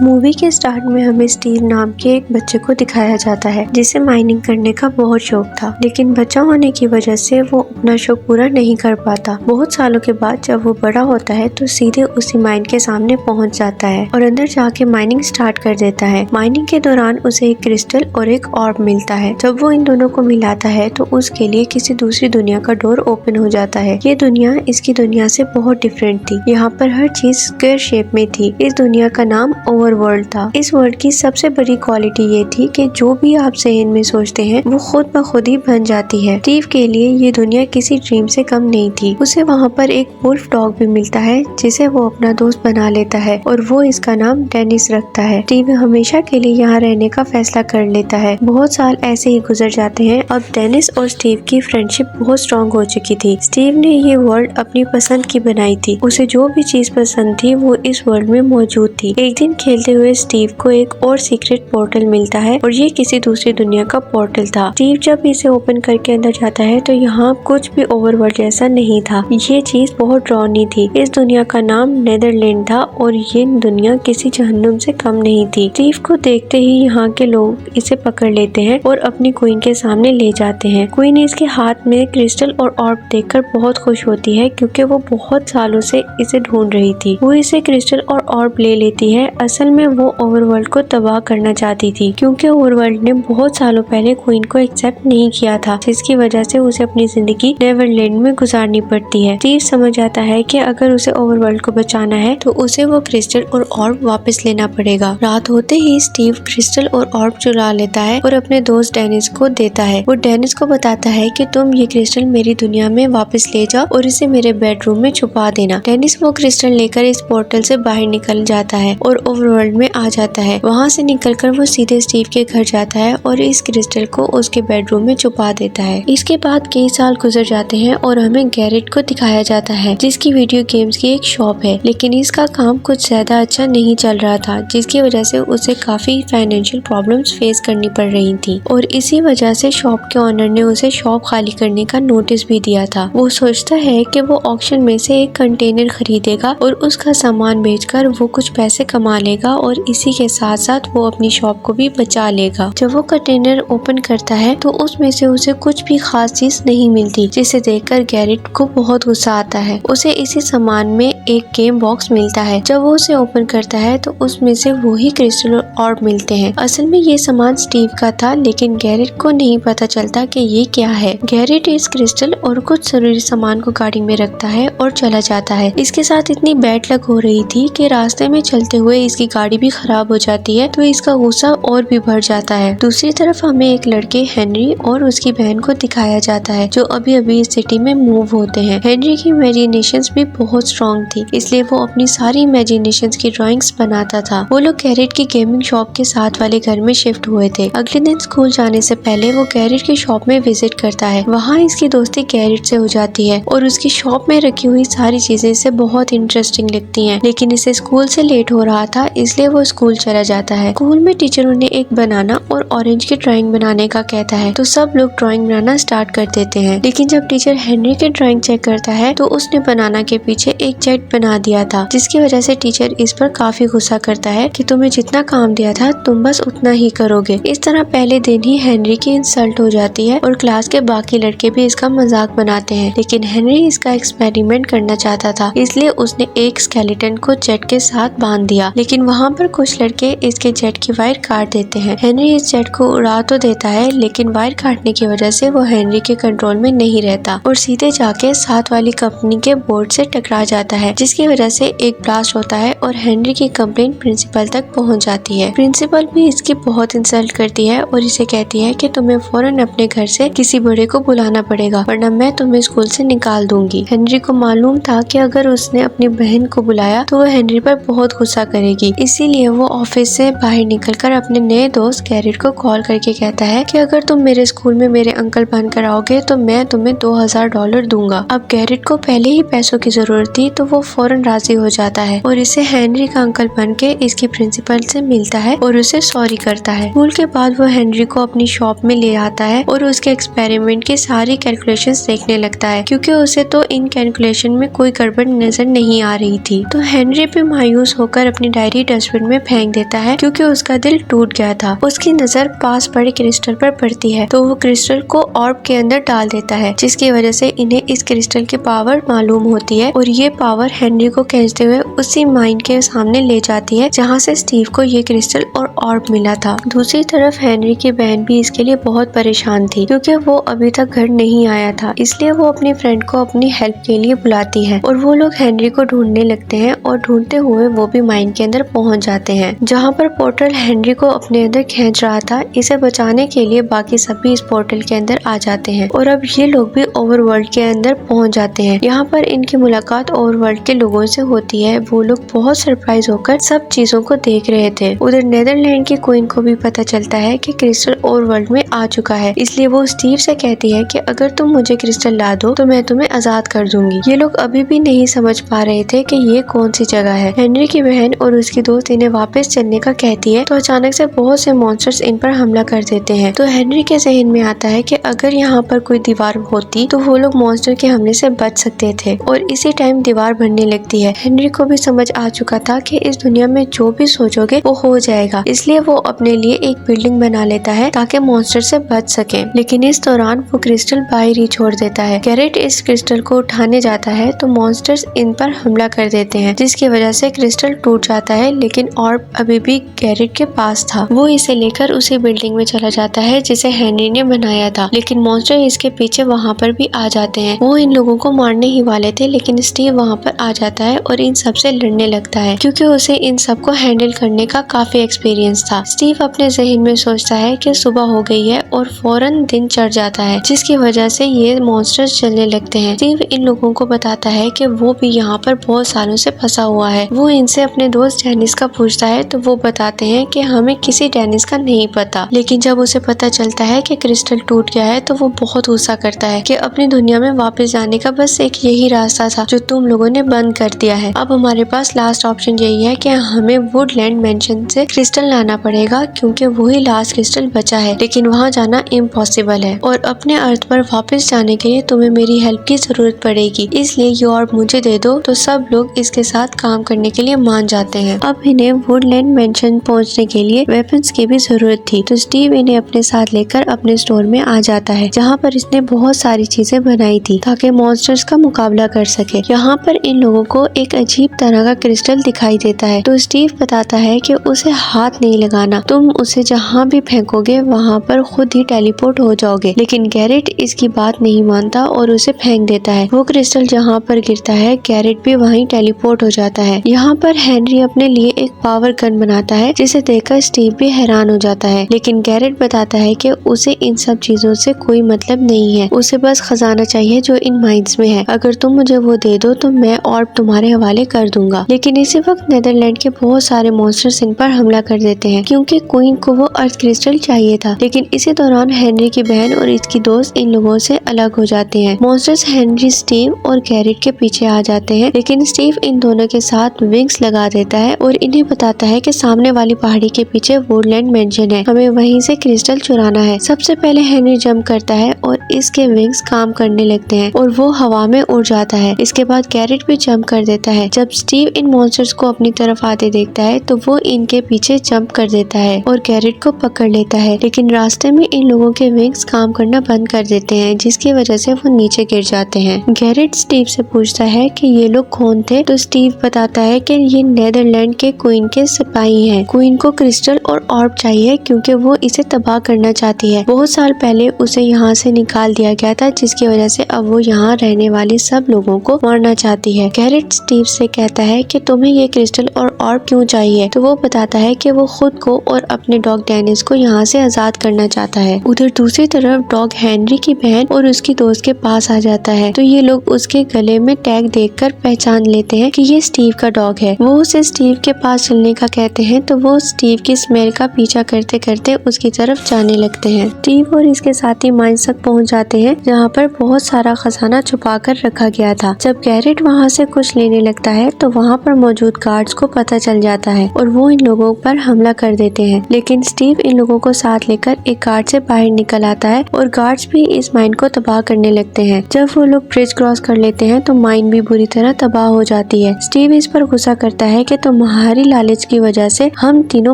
Movie के start में हमें स्टीव नाम के एक बच्चे को दिखाया जाता है जिसे माइनिंग करने का बहुत शौक था, लेकिन बच्चा होने की वजह से वो अपना शौक पूरा नहीं कर पाता। बहुत सालों के बाद जब वो बड़ा होता है तो सीधे उसी माइन के सामने पहुंच जाता है और अंदर जाके माइनिंग स्टार्ट कर देता है। माइनिंग के दौरान उसे एक क्रिस्टल और एक ऑर्ब मिलता है। जब वो इन दोनों को मिलाता है तो उसके लिए किसी दूसरी दुनिया का डोर ओपन हो जाता है। ये दुनिया इसकी दुनिया से बहुत डिफरेंट थी। यहाँ पर हर चीज स्क्वायर शेप में थी। इस दुनिया का नाम ओवरवर्ल्ड था। इस वर्ल्ड की सबसे बड़ी क्वालिटी ये थी कि जो भी आप ज़हन में सोचते हैं वो खुद ब खुद ही बन जाती है। स्टीव के लिए ये दुनिया किसी ड्रीम से कम नहीं थी। उसे वहाँ पर एक वुल्फ डॉग भी मिलता है जिसे वो अपना दोस्त बना लेता है और वो इसका नाम डेनिस रखता है। स्टीव हमेशा के लिए यहाँ रहने का फैसला कर लेता है। बहुत साल ऐसे ही गुजर जाते हैं। अब डेनिस और स्टीव की फ्रेंडशिप बहुत स्ट्रॉन्ग हो चुकी थी। स्टीव ने ये वर्ल्ड अपनी पसंद की बनाई थी। उसे जो भी चीज पसंद थी वो इस वर्ल्ड में मौजूद थी। एक दिन खेलते हुए स्टीव को एक और सीक्रेट पोर्टल मिलता है और ये किसी दूसरी दुनिया का पोर्टल था। स्टीव जब इसे ओपन करके अंदर जाता है तो यहाँ कुछ भी ओवरवर्ल्ड जैसा नहीं था। ये चीज बहुत डरावनी थी। इस दुनिया का नाम नेदरलैंड था और ये दुनिया किसी जहन्नुम से कम नहीं थी। स्टीव को देखते ही यहाँ के लोग इसे पकड़ लेते हैं और अपनी क्वीन के सामने ले जाते हैं। क्वीन इसके हाथ में क्रिस्टल और ऑर्ब देखकर बहुत खुश होती है क्योंकि वो बहुत सालों से इसे ढूंढ रही थी। वो इसे क्रिस्टल और ऑर्ब ले लेती है। असल में वो ओवरवर्ल्ड को तबाह करना चाहती थी क्योंकि ओवरवर्ल्ड ने बहुत सालों पहले क्वीन को एक्सेप्ट नहीं किया था, जिसकी वजह से उसे अपनी जिंदगी नेवरलैंड में गुजारनी पड़ती है। स्टीव समझ जाता है कि अगर उसे ओवरवर्ल्ड को बचाना है तो उसे वो क्रिस्टल और ऑर्ब वापस लेना पड़ेगा। रात होते ही स्टीव क्रिस्टल और ऑर्ब चुरा लेता है और अपने दोस्त डेनिस को देता है। वो डेनिस को बताता है कि तुम ये क्रिस्टल मेरी दुनिया में वापस ले जाओ और इसे मेरे बेडरूम में छुपा देना। डेनिस वो क्रिस्टल लेकर इस पोर्टल से बाहर निकल जाता है और ओवरवर्ल्ड में आ जाता है। वहाँ से निकलकर वो सीधे स्टीव के घर जाता है और इस क्रिस्टल को उसके बेडरूम में छुपा देता है। इसके बाद कई साल गुजर जाते हैं और हमें गैरेट को दिखाया जाता है जिसकी वीडियो गेम्स की एक शॉप है, लेकिन इसका काम कुछ ज्यादा अच्छा नहीं चल रहा था, जिसकी वजह से उसे काफी फाइनेंशियल प्रॉब्लम्स फेस करनी पड़ रही थी और इसी वजह से शॉप के ओनर ने उसे शॉप खाली करने का नोटिस भी दिया था। वो सोचता है कि वो ऑक्शन में से एक कंटेनर खरीदेगा और उसका सामान बेचकर वो कुछ पैसे कमा लेगा और इसी के साथ साथ वो अपनी शॉप को भी बचा लेगा। जब वो कंटेनर ओपन करता है तो उसमें से उसे कुछ भी खास चीज नहीं मिलती, जिसे देखकर गैरेट को बहुत गुस्सा आता है। उसे इसी सामान में एक गेम बॉक्स मिलता है। जब वो उसे ओपन करता है तो उसमें से वही क्रिस्टल और ऑर्ब मिलते हैं। असल में ये सामान स्टीव का था, लेकिन गैरेट को नहीं पता चलता कि ये क्या है। गैरेट इस क्रिस्टल और कुछ जरूरी सामान को गाड़ी में रखता है और चला जाता है। इसके साथ इतनी बैड लक हो रही थी कि रास्ते में चलते हुए इसकी गाड़ी भी खराब हो जाती है, तो इसका गुस्सा और भी बढ़ जाता है। दूसरी तरफ हमें एक लड़के हेनरी और उसकी बहन को दिखाया जाता है जो अभी अभी इस सिटी में मूव होते हैं। हेनरी की इमेजिनेशंस भी बहुत स्ट्रॉन्ग थी, इसलिए वो अपनी सारी इमेजिनेशंस की ड्राइंग्स बनाता था। वो लोग गैरेट की गेमिंग शॉप के साथ वाले घर में शिफ्ट हुए थे। अगले दिन स्कूल जाने से पहले वो गैरेट की शॉप में विजिट करता है। वहाँ इसकी दोस्ती गैरेट से हो जाती है और उसकी शॉप में रखी हुई सारी चीजें इसे बहुत इंटरेस्टिंग लगती हैं, लेकिन इसे स्कूल से लेट हो रहा था इसलिए वो स्कूल चला जाता है। स्कूल में टीचर उन्हें एक बनाना और ऑरेंज की ड्राइंग बनाने का कहता है तो सब लोग ड्राइंग बनाना स्टार्ट कर देते हैं, लेकिन जब टीचर हेनरी की ड्राइंग चेक करता है तो उसने बनाना के पीछे एक जेट बना दिया था, जिसकी वजह से टीचर इस पर काफी गुस्सा करता है कि तुम्हें जितना काम दिया था तुम बस उतना ही करोगे। इस तरह पहले दिन ही हेनरी की इंसल्ट हो जाती है और क्लास के बाकी लड़के भी इसका मजाक बनाते हैं, लेकिन हेनरी इसका एक्सपेरिमेंट करना चाहता था इसलिए उसने एक स्केलेटन को जेट के साथ बांध दिया, लेकिन वहाँ पर कुछ लड़के इसके जेट की वायर काट देते हैं। हेनरी इस जेट को उड़ा तो देता है, लेकिन वायर काटने की वजह से वो हेनरी के कंट्रोल में नहीं रहता और सीधे जाके साथ वाली कंपनी के बोर्ड से टकरा जाता है, जिसकी वजह से एक ब्लास्ट होता है और हेनरी की कंप्लेंट प्रिंसिपल तक पहुंच जाती है। प्रिंसिपल भी इसकी बहुत इंसल्ट करती है और इसे कहती है कि तुम्हें फौरन अपने घर से किसी बड़े को बुलाना पड़ेगा वरना मैं तुम्हें स्कूल से निकाल दूंगी। हेनरी को मालूम था कि अगर उसने अपनी बहन को बुलाया तो वो हेनरी पर बहुत गुस्सा करेगी, इसीलिए वो ऑफिस से बाहर निकलकर अपने नए दोस्त गैरेट को कॉल करके कहता है कि अगर तुम मेरे स्कूल में मेरे अंकल बनकर आओगे तो मैं तुम्हें $2000 दूंगा। अब गैरेट को पहले ही पैसों की जरूरत थी तो वो फौरन राजी हो जाता है और इसे हेनरी का अंकल बनके इसकी प्रिंसिपल से मिलता है और उसे सॉरी करता है। स्कूल के बाद वो हेनरी को अपनी शॉप में ले आता है और उसके एक्सपेरिमेंट की सारी कैलकुलेशंस देखने लगता है, क्योंकि उसे तो इन कैलकुलेशन में कोई गड़बड़ नजर नहीं आ रही थी। तो हेनरी भी मायूस होकर अपनी डायरी डस्टबिन में फेंक देता है क्योंकि उसका दिल टूट गया था। उसकी नजर पास पड़े क्रिस्टल पर पड़ती है तो वो क्रिस्टल को ऑर्ब के अंदर डाल देता है, जिसकी वजह से इन्हें इस क्रिस्टल की पावर मालूम होती है और ये पावर हेनरी को खींचते हुए उसी माइन के सामने ले जाती है जहाँ से स्टीव को ये क्रिस्टल और ऑर्ब मिला था। दूसरी तरफ हेनरी की बहन भी इसके लिए बहुत परेशान थी क्योंकि वो अभी तक घर नहीं आया था, इसलिए वो अपनी फ्रेंड को अपनी हेल्प के लिए बुलाती है और वो लोग हेनरी को ढूंढने लगते हैं और ढूंढते हुए वो भी माइन के अंदर पहुंच जाते हैं जहाँ पर पोर्टल हेनरी को अपने अंदर खींच रहा था। इसे बचाने के लिए बाकी सभी इस पोर्टल के अंदर आ जाते हैं और अब ये लोग भी ओवरवर्ल्ड के अंदर पहुंच जाते हैं। यहाँ पर इनकी मुलाकात ओवरवर्ल्ड के लोगों से होती है। वो लोग बहुत सरप्राइज होकर सब चीजों को देख रहे थे। उधर नेदरलैंड की क्वीन को भी पता चलता है कि क्रिस्टल ओवरवर्ल्ड में आ चुका है, इसलिए वो स्टीव से कहती है कि अगर तुम मुझे क्रिस्टल ला दो तो मैं तुम्हें आजाद कर दूंगी। ये लोग अभी भी नहीं समझ पा रहे थे कि ये कौन सी जगह है। हेनरी की बहन और उसकी दोस्त इन्हें वापस चलने का कहती है तो अचानक से बहुत से मॉन्स्टर्स इन पर हमला कर देते हैं। तो हेनरी के जहन में आता है कि अगर यहाँ पर कोई दीवार होती तो वो लोग मॉन्स्टर के हमले से बच सकते थे और इसी टाइम दीवार बनने लगती है। हेनरी को भी समझ आ चुका था कि इस दुनिया में जो भी सोचोगे वो हो जाएगा, इसलिए वो अपने लिए एक बिल्डिंग बना लेता है ताकि मॉन्स्टर से बच सके। लेकिन इस दौरान वो क्रिस्टल बाहर ही छोड़ देता है। गैरेट इस क्रिस्टल को उठाने जाता है तो मॉन्स्टर्स इन पर हमला कर देते हैं, जिसकी वजह से क्रिस्टल टूट जाता है। लेकिन ऑर्ब अभी भी गैरेट के पास था। वो इसे लेकर उसी बिल्डिंग में चला जाता है जिसे हेनरी ने बनाया था, लेकिन मॉन्स्टर इसके पीछे वहाँ पर भी आ जाते हैं। वो इन लोगों को मारने ही वाले थे, लेकिन स्टीव वहाँ पर आ जाता है और इन सब से लड़ने लगता है क्योंकि उसे इन सब को हैंडल करने का काफी एक्सपीरियंस था। स्टीव अपने जहन में सोचता है कि सुबह हो गई है और फौरन दिन चढ़ जाता है, जिसकी वजह से ये मॉन्स्टर्स चलने लगते हैं। स्टीव इन लोगों को बताता है कि वो भी यहाँ पर बहुत सालों से फंसा हुआ है। वो इनसे अपने दोस्त डेनिस का पूछता है तो वो बताते हैं कि हमें किसी डेनिस का नहीं पता। लेकिन जब उसे पता चलता है कि क्रिस्टल टूट गया है तो वो बहुत गुस्सा करता है कि अपनी दुनिया में वापस जाने का बस एक यही रास्ता था जो तुम लोगों ने बंद कर दिया है। अब हमारे पास लास्ट ऑप्शन यही है कि हमें वुडलैंड मेंशन से क्रिस्टल लाना पड़ेगा क्योंकि वही लास्ट क्रिस्टल बचा है, लेकिन वहाँ जाना इम्पॉसिबल है और अपने अर्थ पर वापस जाने के लिए तुम्हें मेरी हेल्प की जरूरत पड़ेगी, इसलिए ये ऑर्ब मुझे दे दो। तो सब लोग इसके साथ काम करने के लिए मान जाते हैं। अब इन्हें वुडलैंड मेंशन पहुँचने के लिए वेपन्स की भी जरूरत थी, तो स्टीव इन्हें अपने साथ लेकर अपने स्टोर में आ जाता है जहाँ पर इसने बहुत सारी चीजें बनाई थी ताकि मॉन्स्टर्स का मुकाबला कर सके। यहाँ पर इन लोगों को एक अजीब तरह का क्रिस्टल दिखाई देता है तो स्टीव बताता है कि उसे हाथ नहीं लगाना, तुम उसे जहाँ भी फेंकोगे वहाँ पर खुद ही टेलीपोर्ट हो जाओगे। लेकिन गैरेट इसकी बात नहीं मानता और उसे फेंक देता है। वो क्रिस्टल जहाँ पर गिरता है गैरेट भी वहीं टेलीपोर्ट हो जाता है। यहाँ पर हेनरी अपने लिए एक पावर गन बनाता है जिसे देखकर स्टीव भी हैरान हो जाता है, लेकिन गैरेट बताता है कि उसे इन सब चीजों से कोई मतलब नहीं है, उसे बस खजाना चाहिए जो इन माइंस में है। अगर तुम मुझे वो दे दो तो मैं ऑर्ब तुम्हारे हवाले कर दूंगा। लेकिन इसी वक्त नेदरलैंड के बहुत सारे मॉन्स्टर्स इन पर हमला कर देते हैं क्योंकि क्वीन को वो अर्थ क्रिस्टल चाहिए था। लेकिन इसी दौरान हेनरी की बहन और इसकी दोस्त इन लोगों से अलग हो जाते हैं। मॉन्स्टर्स हेनरी, स्टीव और गैरेट के पीछे आ जाते हैं, लेकिन स्टीव इन दोनों के साथ विंग्स लगा देता है और इन्हें बताता है कि सामने वाली पहाड़ी के पीछे वुडलैंड मेंशन है, हमें वहीं से क्रिस्टल चुराना है। सबसे पहले हेनरी जंप करता है और इसके विंग्स काम करने लगते हैं और वो हवा में उड़ जाता है। इसके बाद गैरेट भी जंप कर देता है। जब स्टीव इन मॉन्स्टर्स को अपनी तरफ आते देखता है तो वो इनके पीछे जंप कर देता है और गैरेट को पकड़ लेता है, लेकिन रास्ते में इन लोगों के विंग्स काम करना बंद कर देते हैं जिसकी वजह से वो नीचे गिर जाते हैं। गैरेट स्टीव से पूछता है कि ये लोग कौन थे तो स्टीव बताता है कि ये नेदरलैंड के क्वीन के सिपाही हैं। क्वीन को क्रिस्टल और ऑर्ब चाहिए क्योंकि वो इसे तबाह करना चाहती है। बहुत साल पहले उसे यहाँ से निकाल दिया गया था जिसकी वजह से अब वो यहाँ रहने वाले सब लोगों को मारना चाहती है। गैरेट स्टीव से कहता है कि तुम्हें ये क्रिस्टल और ऑर्ब क्यों चाहिए, तो वो बताता है कि वो खुद को और अपने डॉग डेनिस को यहाँ से आजाद करना चाहता है। उधर दूसरी तरफ डॉग हेनरी की बहन और उसकी दोस्त के पास आ जाता है तो ये लोग उसके गले में टैग देखकर पहचान लेते हैं कि ये स्टीव का डॉग है। वो उसे स्टीव के पास चलने का कहते हैं तो वो स्टीव की स्मेल का पीछा करते करते उसकी तरफ जाने लगते हैं। स्टीव और इसके साथ साथ ही माइंस तक पहुंच जाते हैं जहाँ पर बहुत सारा खजाना छुपा कर रखा गया था। जब गैरेट वहाँ से कुछ लेने लगता है तो वहाँ पर मौजूद गार्ड्स को पता चल जाता है और वो इन लोगों पर हमला कर देते हैं, लेकिन स्टीव इन लोगों को साथ लेकर एक गार्ड से बाहर निकल आता है और गार्ड्स भी इस माइन को तबाह करने लगते हैं। जब वो लोग ब्रिज क्रॉस कर लेते हैं तो माइन भी बुरी तरह तबाह हो जाती है। स्टीव इस पर गुस्सा करता है कि तुम्हारी लालच की वजह से हम तीनों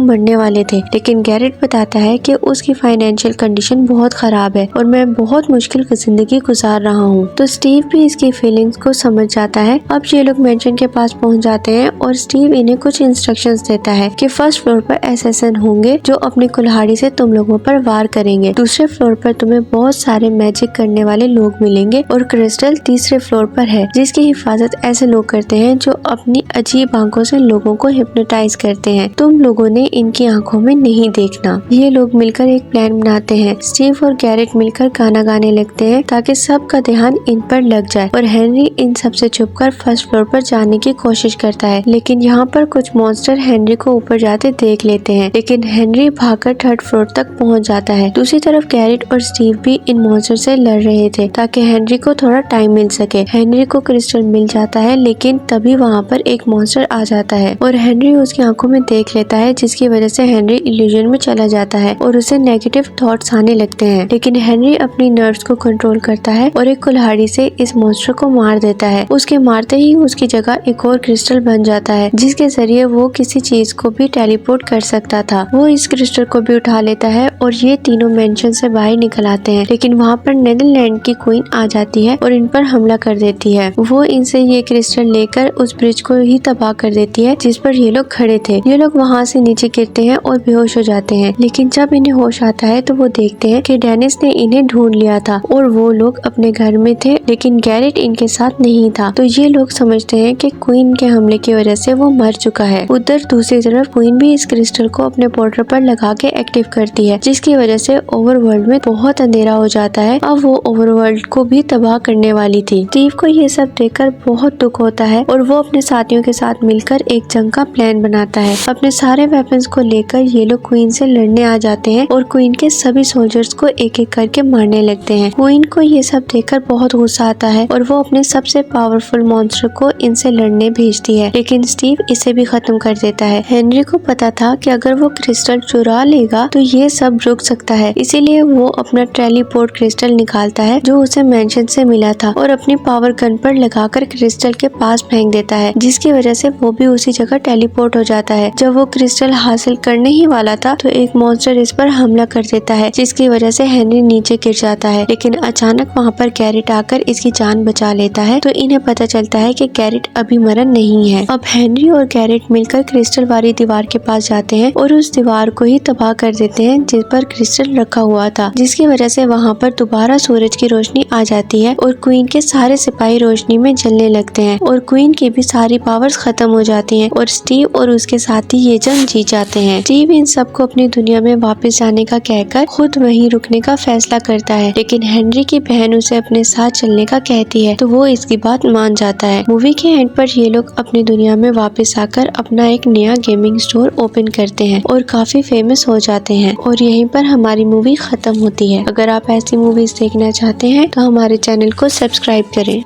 मरने वाले थे, लेकिन गैरेट बताता है कि उसकी फाइनेंशियल कंडीशन बहुत खराब है और मैं बहुत मुश्किल जिंदगी गुजार रहा हूँ। तो स्टीव भी इसकी फीलिंग्स को समझ जाता है। अब ये लोग मेंशन के पास पहुँच जाते हैं और स्टीव इन्हें कुछ इंस्ट्रक्शंस देता है कि फर्स्ट फ्लोर पर एसेसन होंगे जो अपनी कुल्हाड़ी से तुम लोगों पर वार करेंगे, दूसरे फ्लोर पर तुम्हें बहुत सारे मैजिक करने वाले लोग मिलेंगे और क्रिस्टल तीसरे फ्लोर पर है जिसकी हिफाजत ऐसे लोग करते हैं जो अपनी अजीब आंखों से लोगों को हिप्नोटाइज करते हैं। तुम लोगों ने इनकी आंखों में नहीं देखना। ये लोग मिलकर एक प्लान बनाते हैं। स्टीव और गैरेट मिलकर गाना गाने लगते हैं ताकि सबका ध्यान इन पर लग जाए और हेनरी इन सबसे छुपकर फर्स्ट फ्लोर पर जाने की कोशिश करता है, लेकिन यहाँ पर कुछ मॉन्स्टर हेनरी को ऊपर जाते देख लेते हैं, लेकिन हेनरी भागकर थर्ड फ्लोर तक पहुँच जाता है। दूसरी तरफ गैरेट और स्टीव भी इन मॉन्स्टर से लड़ रहे थे ताकि हेनरी को थोड़ा टाइम मिल सके। हेनरी को क्रिस्टल मिल जाता है, लेकिन तभी वहाँ पर एक मॉन्स्टर आ जाता है और हेनरी उसकी आंखों में देख लेता है, जिसकी वजह से हेनरी इल्यूजन में चला जाता है और उसे नेगेटिव थॉट्स आने लगते हैं। लेकिन हेनरी अपनी नर्व्स को कंट्रोल करता है और एक कुल्हाड़ी से इस मॉन्स्टर को मार देता है। उसके मारते ही उसकी जगह एक और क्रिस्टल बन जाता है जिसके जरिए वो किसी चीज को भी टेलीपोर्ट कर सकता था। वो इस क्रिस्टल को भी उठा लेता है और ये तीनों मेंशन से बाहर निकल आते हैं, लेकिन वहाँ पर नेदरलैंड की क्वीन आ जाती है और इन पर हमला कर देती है। वो इनसे ये क्रिस्टल लेकर उस ब्रिज को ही तबाह कर देती है जिस पर ये लोग खड़े थे। ये लोग वहाँ से नीचे गिरते हैं और बेहोश हो जाते हैं, लेकिन जब इन्हें होश आता है तो वो देखते हैं कि डेनिस ने इन्हें ढूंढ लिया था और वो लोग अपने घर में थे, लेकिन गैरेट इनके साथ नहीं था। तो ये लोग समझते हैं कि क्वीन के हमले की वजह से वो मर चुका है। उधर दूसरी तरफ क्वीन भी इस क्रिस्टल को अपने पोर्टर पर लगा के एक्टिव करती है, जिसकी वजह से ओवरवर्ल्ड में बहुत अंधेरा हो जाता है। अब वो ओवरवर्ल्ड को भी तबाह करने वाली थी। स्टीव को ये सब देखकर बहुत दुख होता है और वो अपने साथियों के साथ मिलकर एक जंग का प्लान बनाता है। अपने सारे वेपन्स को लेकर ये लोग क्वीन से लड़ने आ जाते हैं और क्वीन के सभी सोल्जर्स को एक एक करके मारने लगते हैं। क्वीन को ये सब देखकर बहुत गुस्सा आता है और वो अपने सबसे पावरफुल मॉन्स्टर को इनसे लड़ने भेजती है, लेकिन स्टीव इसे भी खत्म कर देता है। हेनरी को पता था कि अगर वो क्रिस्टल चुरा लेगा तो ये सब रुक सकता है, इसीलिए वो अपना टेलीपोर्ट क्रिस्टल निकालता है जो उसे मेंशन से मिला था और अपनी पावर गन पर लगाकर क्रिस्टल के पास फेंक देता है, जिसकी वजह से वो भी उसी जगह टेलीपोर्ट हो जाता है। जब वो क्रिस्टल हासिल करने ही वाला था तो एक मॉन्स्टर इस पर हमला कर देता है, जिसकी वजह से हेनरी नीचे गिर जाता है, लेकिन अचानक वहाँ पर गैरेट आकर इसकी जान बचा लेता है। तो इन्हें पता चलता है कि गैरेट अभी मरा नहीं है। अब हेनरी और गैरेट मिलकर क्रिस्टल वाली दीवार के पास जाते हैं और उस दीवार को ही तबाह कर देते हैं जिस पर क्रिस्टल रखा हुआ था, जिसकी वजह से वहाँ पर दोबारा सूरज की रोशनी आ जाती है और क्वीन के सारे सिपाही रोशनी में जलने लगते हैं और क्वीन की भी सारी पावर्स खत्म हो जाती हैं और स्टीव और उसके साथी ये जंग जीत जाते हैं। स्टीव इन सबको अपनी दुनिया में वापस जाने का कहकर खुद वहीं रुकने का फैसला करता है, लेकिन हेनरी की बहन उसे अपने साथ चलने का कहती है तो वो इसकी बात मान जाता है। मूवी के एंड पर ये लोग अपनी दुनिया में वापस आकर अपना एक नया गेमिंग स्टोर ओपन करते हैं और काफी फेमस हो जाते हैं और यहीं पर हमारी मूवी खत्म होती है। अगर आप ऐसी मूवीज देखना चाहते हैं तो हमारे चैनल को सब्सक्राइब करें।